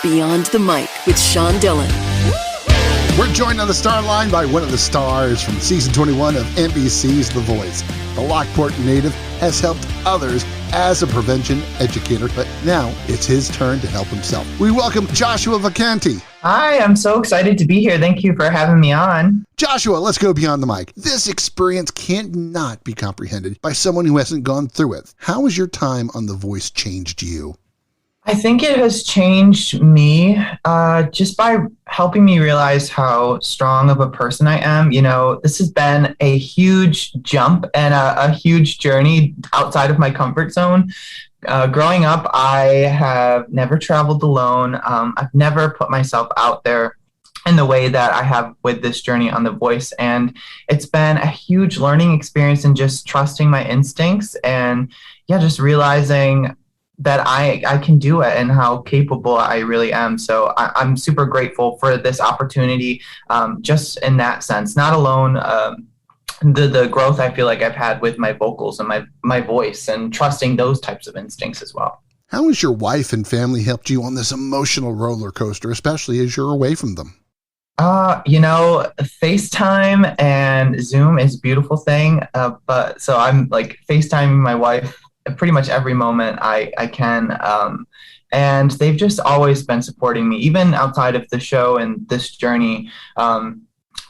Beyond the Mic with Sean Dillon. We're joined on the star line by one of the stars from season 21 of NBC's The Voice. The Lockport native has helped others as a prevention educator, but now it's his turn to help himself. We welcome Joshua Vacanti. Hi, I'm so excited to be here. Thank you for having me on. Joshua, let's go beyond the mic. This experience cannot be comprehended by someone who hasn't gone through it. How has your time on The Voice changed you? I think it has changed me just by helping me realize how strong of a person I am. You know, this has been a huge jump and a huge journey outside of my comfort zone. Growing up, I have never traveled alone. I've never put myself out there in the way that I have with this journey on The Voice. And it's been a huge learning experience and just trusting my instincts and just realizing that I can do it and how capable I really am. So I'm super grateful for this opportunity, just in that sense. Not alone the growth I feel like I've had with my vocals and my voice and trusting those types of instincts as well. How has your wife and family helped you on this emotional roller coaster, especially as you're away from them? FaceTime and Zoom is a beautiful thing. But so I'm like FaceTiming my wife pretty much every moment I can. And they've just always been supporting me, even outside of the show and this journey.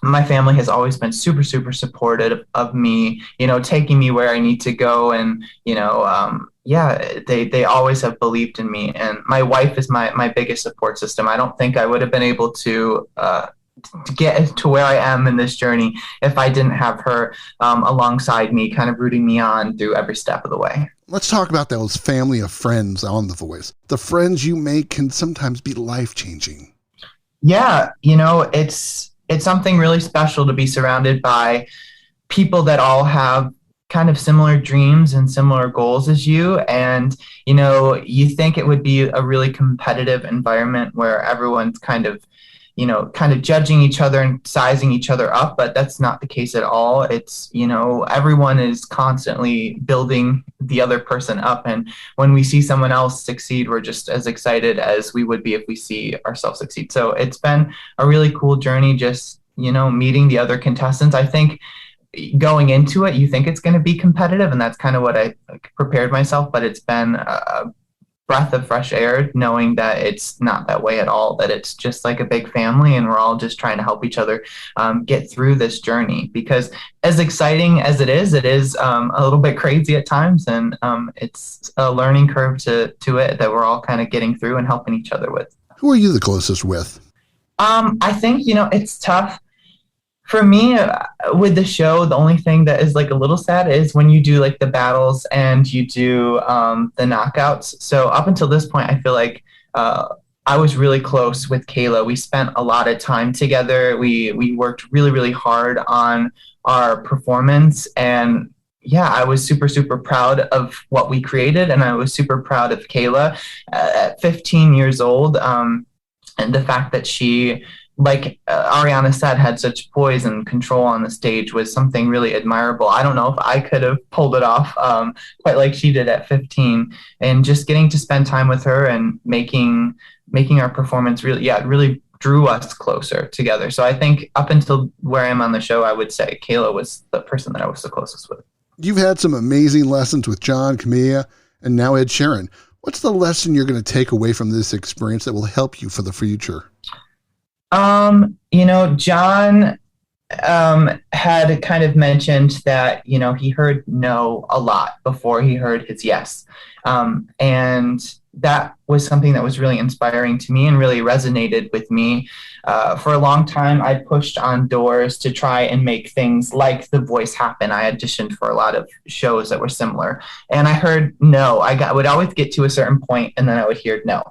My family has always been super, super supportive of me, taking me where I need to go. And, they always have believed in me. And my wife is my biggest support system. I don't think I would have been able to get to where I am in this journey if I didn't have her alongside me, kind of rooting me on through every step of the way. Let's talk about those family of friends on The Voice. The friends you make can sometimes be life-changing. Yeah, it's something really special to be surrounded by people that all have kind of similar dreams and similar goals as you. And, you think it would be a really competitive environment where everyone's kind of judging each other and sizing each other up, but that's not the case at all. It's, everyone is constantly building the other person up. And when we see someone else succeed, we're just as excited as we would be if we see ourselves succeed. So it's been a really cool journey, just, meeting the other contestants. I think going into it, you think it's going to be competitive, and that's kind of what I prepared myself, but it's been a breath of fresh air, knowing that it's not that way at all, that it's just like a big family and we're all just trying to help each other get through this journey. Because as exciting as it is a little bit crazy at times, and it's a learning curve to it that we're all kind of getting through and helping each other with. Who are you the closest with? I think, it's tough. For me, with the show, the only thing that is like a little sad is when you do like the battles and you do the knockouts. So up until this point, I feel like I was really close with Kayla. We spent a lot of time together. We worked really, really hard on our performance. And I was super, super proud of what we created. And I was super proud of Kayla at 15 years old. And the fact that she, like Ariana said, had such poise and control on the stage was something really admirable. I don't know if I could have pulled it off quite like she did at 15. And just getting to spend time with her and making our performance really drew us closer together. So I think up until where I am on the show, I would say Kayla was the person that I was the closest with. You've had some amazing lessons with John, Camilla, and now Ed Sheeran. What's the lesson you're going to take away from this experience that will help you for the future? John had kind of mentioned that, he heard no a lot before he heard his yes. And that was something that was really inspiring to me and really resonated with me. For a long time, I pushed on doors to try and make things like The Voice happen. I auditioned for a lot of shows that were similar, and I heard no. I would always get to a certain point, and then I would hear no.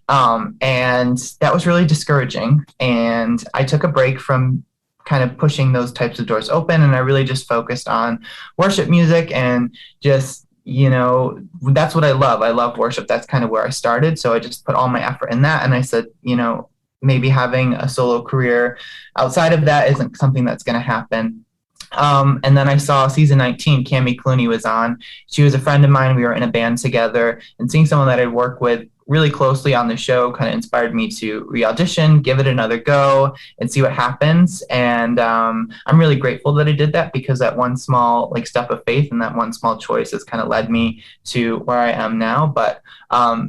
And that was really discouraging. And I took a break from kind of pushing those types of doors open, and I really just focused on worship music and just, that's what I love. I love worship. That's kind of where I started. So I just put all my effort in that. And I said, maybe having a solo career outside of that isn't something that's going to happen. And then I saw season 19, Cami Clune was on. She was a friend of mine. We were in a band together, and seeing someone that I'd worked with really closely on the show kind of inspired me to re-audition, give it another go, and see what happens. And I'm really grateful that I did that, because that one small step of faith and that one small choice has kind of led me to where I am now. But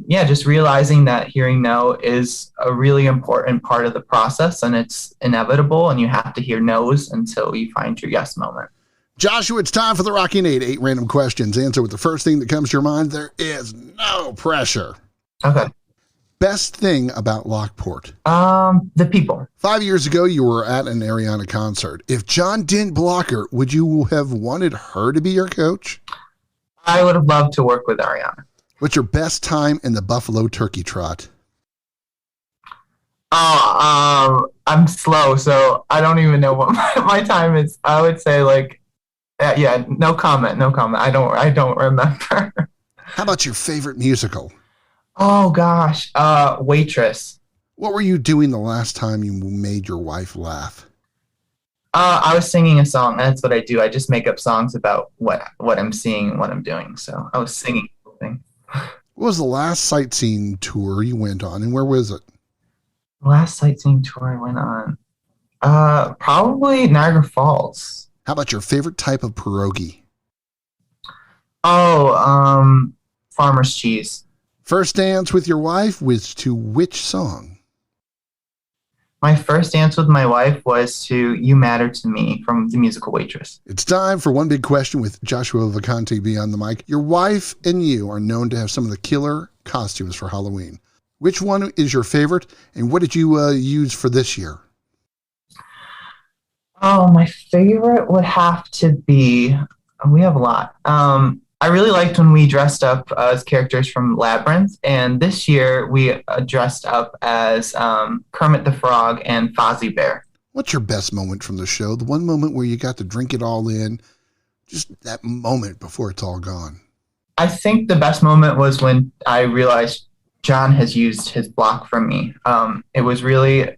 just realizing that hearing no is a really important part of the process, and it's inevitable, and you have to hear no's until you find your yes moment. Joshua, it's time for the Rocky Nate. 8 random questions. Answer with the first thing that comes to your mind. There is no pressure. Okay. Best thing about Lockport? The people. 5 years ago, you were at an Ariana concert. If John didn't block her, would you have wanted her to be your coach? I would have loved to work with Ariana. What's your best time in the Buffalo Turkey Trot? I'm slow, so I don't even know what my time is. I would say no comment. I don't remember. How about your favorite musical? Oh gosh, Waitress. What were you doing the last time you made your wife laugh? I was singing a song. That's what I do. I just make up songs about what I'm seeing and what I'm doing. So I was singing something. What was the last sightseeing tour you went on, and where was it? The last sightseeing tour I went on, probably Niagara Falls. How about your favorite type of pierogi? Farmer's cheese. First dance with your wife was to which song? My first dance with my wife was to You Matter to Me from the musical Waitress. It's time for One Big Question with Joshua Vacanti beyond the mic. Your wife and you are known to have some of the killer costumes for Halloween. Which one is your favorite, and what did you use for this year? Oh, my favorite would have to be, we have a lot. I really liked when we dressed up as characters from Labyrinth, and this year we dressed up as Kermit the Frog and Fozzie Bear. What's your best moment from the show? The one moment where you got to drink it all in, just that moment before it's all gone. I think the best moment was when I realized John has used his block from me. It was really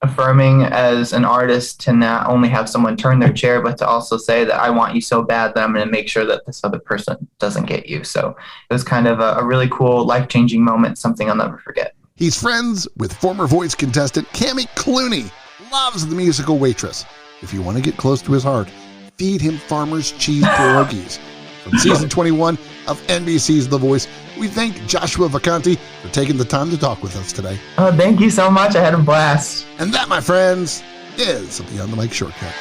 affirming as an artist to not only have someone turn their chair, but to also say that I want you so bad that I'm going to make sure that this other person doesn't get you. So it was kind of a really cool, life-changing moment, something I'll never forget. He's friends with former Voice contestant Cami Clune. Loves the musical Waitress. If you want to get close to his heart, feed him Farmer's cheese pierogis. From season 21 of NBC's The Voice, we thank Joshua Vacanti for taking the time to talk with us today. Oh, thank you so much. I had a blast. And that, my friends, is a Beyond the Mic shortcut.